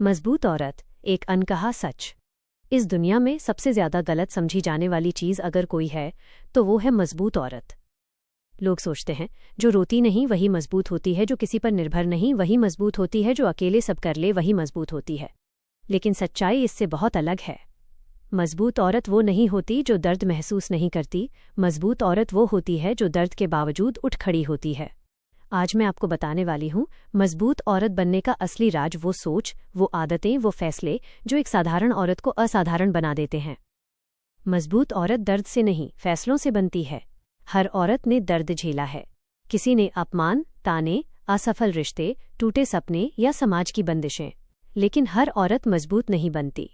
मजबूत औरत, एक अनकहा सच। इस दुनिया में सबसे ज्यादा गलत समझी जाने वाली चीज अगर कोई है तो वो है मजबूत औरत। लोग सोचते हैं जो रोती नहीं वही मजबूत होती है, जो किसी पर निर्भर नहीं वही मजबूत होती है, जो अकेले सब कर ले वही मजबूत होती है। लेकिन सच्चाई इससे बहुत अलग है। मजबूत औरत वो नहीं होती जो दर्द महसूस नहीं करती, मजबूत औरत वो होती है जो दर्द के बावजूद उठ खड़ी होती है। आज मैं आपको बताने वाली हूँ मजबूत औरत बनने का असली राज, वो सोच, वो आदतें, वो फैसले जो एक साधारण औरत को असाधारण बना देते हैं। मजबूत औरत दर्द से नहीं, फैसलों से बनती है। हर औरत ने दर्द झेला है। किसी ने अपमान, ताने, असफल रिश्ते, टूटे सपने या समाज की बंदिशें। लेकिन हर औरत मजबूत नहीं बनती,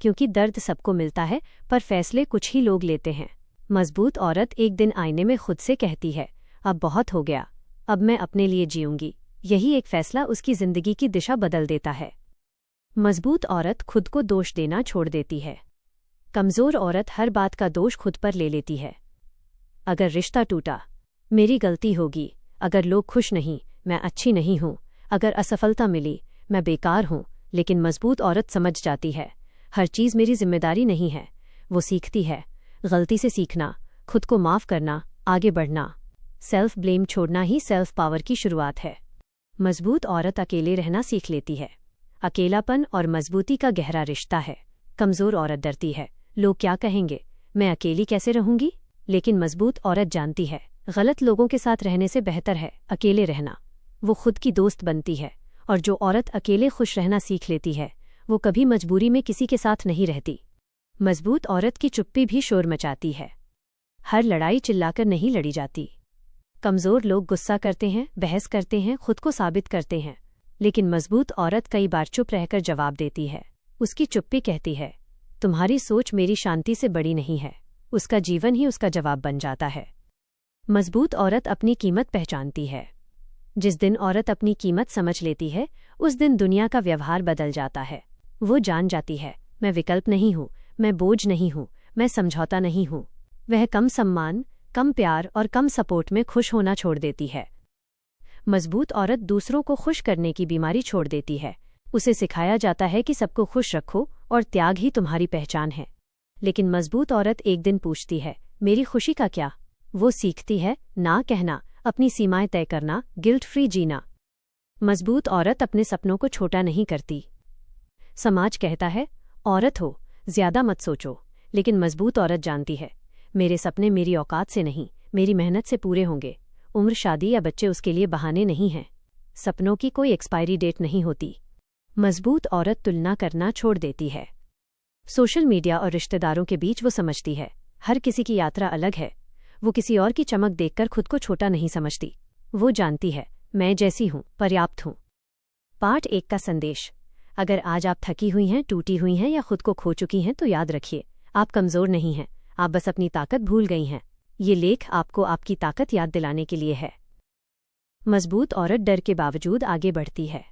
क्योंकि दर्द सबको मिलता है पर फैसले कुछ ही लोग लेते हैं। मजबूत औरत एक दिन आईने में खुद से कहती है, अब बहुत हो गया, अब मैं अपने लिए जीऊंगी। यही एक फैसला उसकी जिंदगी की दिशा बदल देता है। मजबूत औरत खुद को दोष देना छोड़ देती है। कमजोर औरत हर बात का दोष खुद पर ले लेती है। अगर रिश्ता टूटा, मेरी गलती होगी। अगर लोग खुश नहीं, मैं अच्छी नहीं हूं। अगर असफलता मिली, मैं बेकार हूं। लेकिन मजबूत औरत समझ जाती है, हर चीज मेरी जिम्मेदारी नहीं है। वो सीखती है, गलती से सीखना, खुद को माफ करना, आगे बढ़ना। सेल्फ ब्लेम छोड़ना ही सेल्फ पावर की शुरुआत है। मजबूत औरत अकेले रहना सीख लेती है। अकेलापन और मजबूती का गहरा रिश्ता है। कमजोर औरत डरती है, लोग क्या कहेंगे, मैं अकेली कैसे रहूंगी। लेकिन मजबूत औरत जानती है, गलत लोगों के साथ रहने से बेहतर है अकेले रहना। वो खुद की दोस्त बनती है। और जो औरत अकेले खुश रहना सीख लेती है, वो कभी मजबूरी में किसी के साथ नहीं रहती। मजबूत औरत की चुप्पी भी शोर मचाती है। हर लड़ाई चिल्लाकर नहीं लड़ी जाती। कमजोर लोग गुस्सा करते हैं, बहस करते हैं, खुद को साबित करते हैं। लेकिन मजबूत औरत कई बार चुप रहकर जवाब देती है। उसकी चुप्पी कहती है, तुम्हारी सोच मेरी शांति से बड़ी नहीं है। उसका जीवन ही उसका जवाब बन जाता है। मजबूत औरत अपनी कीमत पहचानती है। जिस दिन औरत अपनी कीमत समझ लेती है, उस दिन दुनिया का व्यवहार बदल जाता है। वो जान जाती है, मैं विकल्प नहीं हूँ, मैं बोझ नहीं हूँ, मैं समझौता नहीं हूँ। वह कम सम्मान, कम प्यार और कम सपोर्ट में खुश होना छोड़ देती है। मजबूत औरत दूसरों को खुश करने की बीमारी छोड़ देती है। उसे सिखाया जाता है कि सबको खुश रखो और त्याग ही तुम्हारी पहचान है। लेकिन मजबूत औरत एक दिन पूछती है, मेरी खुशी का क्या। वो सीखती है ना कहना, अपनी सीमाएं तय करना, गिल्ट फ्री जीना। मजबूत औरत अपने सपनों को छोटा नहीं करती। समाज कहता है, औरत हो, ज्यादा मत सोचो। लेकिन मजबूत औरत जानती है, मेरे सपने मेरी औकात से नहीं, मेरी मेहनत से पूरे होंगे। उम्र, शादी या बच्चे उसके लिए बहाने नहीं हैं। सपनों की कोई एक्सपायरी डेट नहीं होती। मजबूत औरत तुलना करना छोड़ देती है। सोशल मीडिया और रिश्तेदारों के बीच वो समझती है, हर किसी की यात्रा अलग है। वो किसी और की चमक देखकर खुद को छोटा नहीं समझती। वो जानती है, मैं जैसी हूं पर्याप्त हूं। पार्ट 1 का संदेश। अगर आज आप थकी हुई हैं, टूटी हुई हैं या खुद को खो चुकी हैं तो याद रखिए, आप कमजोर नहीं हैं, आप बस अपनी ताकत भूल गई हैं। ये लेख आपको आपकी ताकत याद दिलाने के लिए है। मजबूत औरत डर के बावजूद आगे बढ़ती है।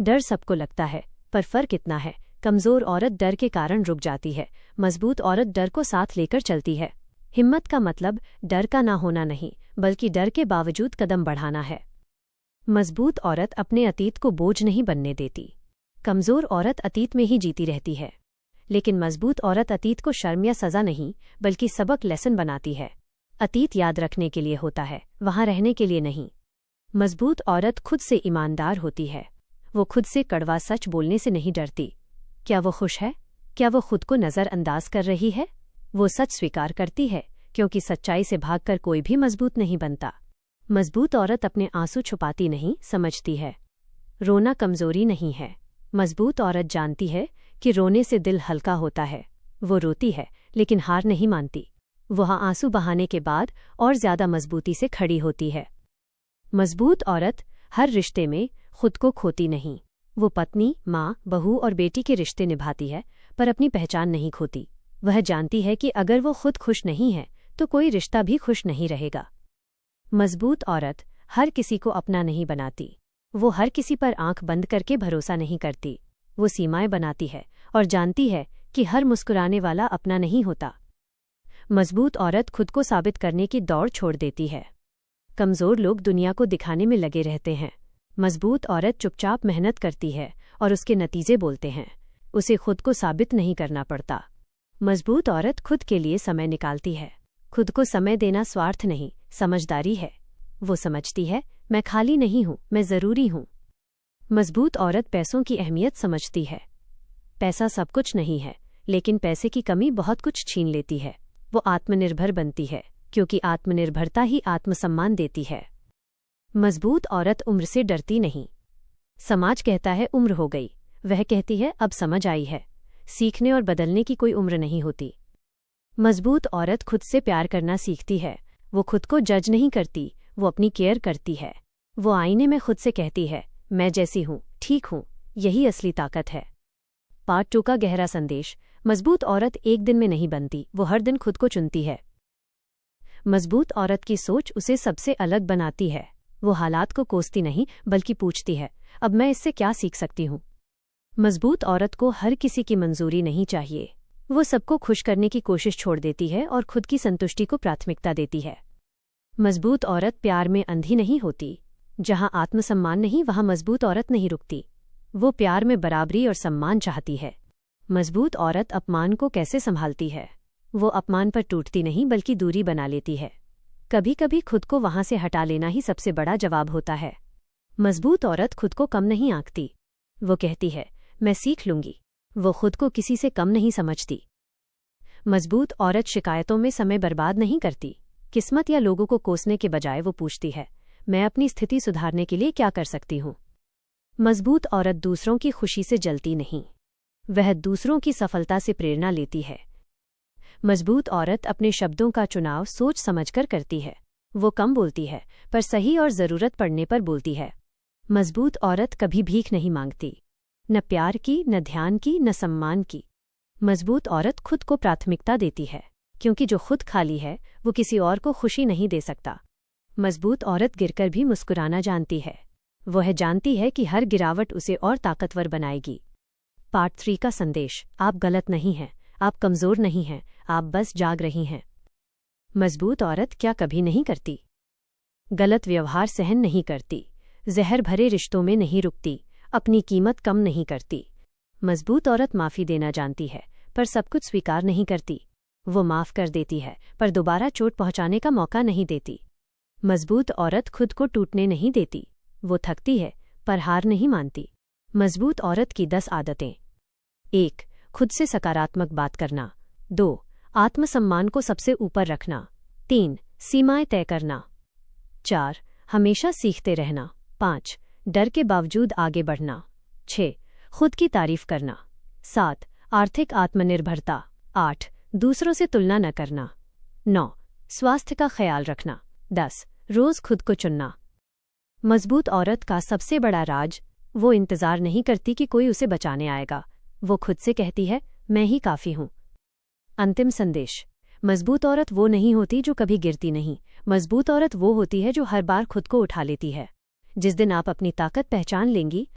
डर सबको लगता है, पर फर्क इतना है, कमजोर औरत डर के कारण रुक जाती है, मजबूत औरत डर को साथ लेकर चलती है। हिम्मत का मतलब डर का ना होना नहीं, बल्कि डर के बावजूद कदम बढ़ाना है। मजबूत औरत अपने अतीत को बोझ नहीं बनने देती। कमजोर औरत अतीत में ही जीती रहती है। लेकिन मजबूत औरत अतीत को शर्म या सजा नहीं, बल्कि सबक, लेसन बनाती है। अतीत याद रखने के लिए होता है, वहां रहने के लिए नहीं। मजबूत औरत खुद से ईमानदार होती है। वो खुद से कड़वा सच बोलने से नहीं डरती। क्या वो खुश है? क्या वो खुद को नजरअंदाज कर रही है? वो सच स्वीकार करती है, क्योंकि सच्चाई से भागकर कोई भी मजबूत नहीं बनता। मजबूत औरत अपने आंसू छुपाती नहीं, समझती है। रोना कमजोरी नहीं है। मजबूत औरत जानती है कि रोने से दिल हल्का होता है। वो रोती है, लेकिन हार नहीं मानती। वह आंसू बहाने के बाद और ज्यादा मजबूती से खड़ी होती है। मजबूत औरत हर रिश्ते में खुद को खोती नहीं। वो पत्नी, माँ, बहू और बेटी के रिश्ते निभाती है, पर अपनी पहचान नहीं खोती। वह जानती है कि अगर वो खुद खुश नहीं है तो कोई रिश्ता भी खुश नहीं रहेगा। मजबूत औरत हर किसी को अपना नहीं बनाती। वो हर किसी पर आंख बंद करके भरोसा नहीं करती। वो सीमाएं बनाती है और जानती है कि हर मुस्कुराने वाला अपना नहीं होता। मजबूत औरत खुद को साबित करने की दौड़ छोड़ देती है। कमजोर लोग दुनिया को दिखाने में लगे रहते हैं। मजबूत औरत चुपचाप मेहनत करती है और उसके नतीजे बोलते हैं। उसे खुद को साबित नहीं करना पड़ता। मजबूत औरत खुद के लिए समय निकालती है। खुद को समय देना स्वार्थ नहीं, समझदारी है। वो समझती है, मैं खाली नहीं हूं, मैं जरूरी हूं। मजबूत औरत पैसों की अहमियत समझती है। पैसा सब कुछ नहीं है, लेकिन पैसे की कमी बहुत कुछ छीन लेती है। वो आत्मनिर्भर बनती है, क्योंकि आत्मनिर्भरता ही आत्मसम्मान देती है। मजबूत औरत उम्र से डरती नहीं। समाज कहता है उम्र हो गई, वह कहती है अब समझ आई है। सीखने और बदलने की कोई उम्र नहीं होती। मजबूत औरत खुद से प्यार करना सीखती है। वो खुद को जज नहीं करती, वो अपनी केयर करती है। वो आईने में खुद से कहती है, मैं जैसी हूं, ठीक हूं, यही असली ताकत है। पार्ट 2 का गहरा संदेश। मजबूत औरत एक दिन में नहीं बनती, वो हर दिन खुद को चुनती है। मजबूत औरत की सोच उसे सबसे अलग बनाती है। वो हालात को कोसती नहीं, बल्कि पूछती है, अब मैं इससे क्या सीख सकती हूं। मजबूत औरत को हर किसी की मंजूरी नहीं चाहिए। वो सबको खुश करने की कोशिश छोड़ देती है और खुद की संतुष्टि को प्राथमिकता देती है। मजबूत औरत प्यार में अंधी नहीं होती। जहां आत्मसम्मान नहीं, वहां मजबूत औरत नहीं रुकती। वो प्यार में बराबरी और सम्मान चाहती है। मजबूत औरत अपमान को कैसे संभालती है? वो अपमान पर टूटती नहीं, बल्कि दूरी बना लेती है। कभी कभी खुद को वहां से हटा लेना ही सबसे बड़ा जवाब होता है। मजबूत औरत खुद को कम नहीं आंकती। वो कहती है, मैं सीख लूंगी। वो खुद को किसी से कम नहीं समझती। मजबूत औरत शिकायतों में समय बर्बाद नहीं करती। किस्मत या लोगों को कोसने के बजाय वो पूछती है, मैं अपनी स्थिति सुधारने के लिए क्या कर सकती हूं। मजबूत औरत दूसरों की खुशी से जलती नहीं। वह दूसरों की सफलता से प्रेरणा लेती है। मजबूत औरत अपने शब्दों का चुनाव सोच समझकर करती है। वो कम बोलती है, पर सही और जरूरत पड़ने पर बोलती है। मजबूत औरत कभी भीख नहीं मांगती, न प्यार की, न ध्यान की, न सम्मान की। मजबूत औरत खुद को प्राथमिकता देती है, क्योंकि जो खुद खाली है वो किसी और को खुशी नहीं दे सकता। मजबूत औरत गिरकर भी मुस्कुराना जानती है। वह जानती है कि हर गिरावट उसे और ताकतवर बनाएगी। पार्ट 3 का संदेश। आप गलत नहीं हैं, आप कमजोर नहीं हैं, आप बस जाग रही हैं। मजबूत औरत क्या कभी नहीं करती? गलत व्यवहार सहन नहीं करती, जहर भरे रिश्तों में नहीं रुकती, अपनी कीमत कम नहीं करती। मजबूत औरत माफी देना जानती है, पर सब कुछ स्वीकार नहीं करती। वो माफ कर देती है, पर दोबारा चोट पहुंचाने का मौका नहीं देती। मजबूत औरत खुद को टूटने नहीं देती। वो थकती है, पर हार नहीं मानती। मजबूत औरत की 10 आदतें। 1. खुद से सकारात्मक बात करना। 2. आत्मसम्मान को सबसे ऊपर रखना। 3. सीमाएं तय करना। 4. हमेशा सीखते रहना। 5. डर के बावजूद आगे बढ़ना। 6. खुद की तारीफ करना। 7. आर्थिक आत्मनिर्भरता। 8. दूसरों से तुलना न करना। 9. स्वास्थ्य का ख्याल रखना। 10. रोज खुद को चुनना। मजबूत औरत का सबसे बड़ा राज, वो इंतजार नहीं करती कि कोई उसे बचाने आएगा। वो खुद से कहती है, मैं ही काफी हूं। अंतिम संदेश। मजबूत औरत वो नहीं होती जो कभी गिरती नहीं। मजबूत औरत वो होती है जो हर बार खुद को उठा लेती है। जिस दिन आप अपनी ताकत पहचान लेंगी,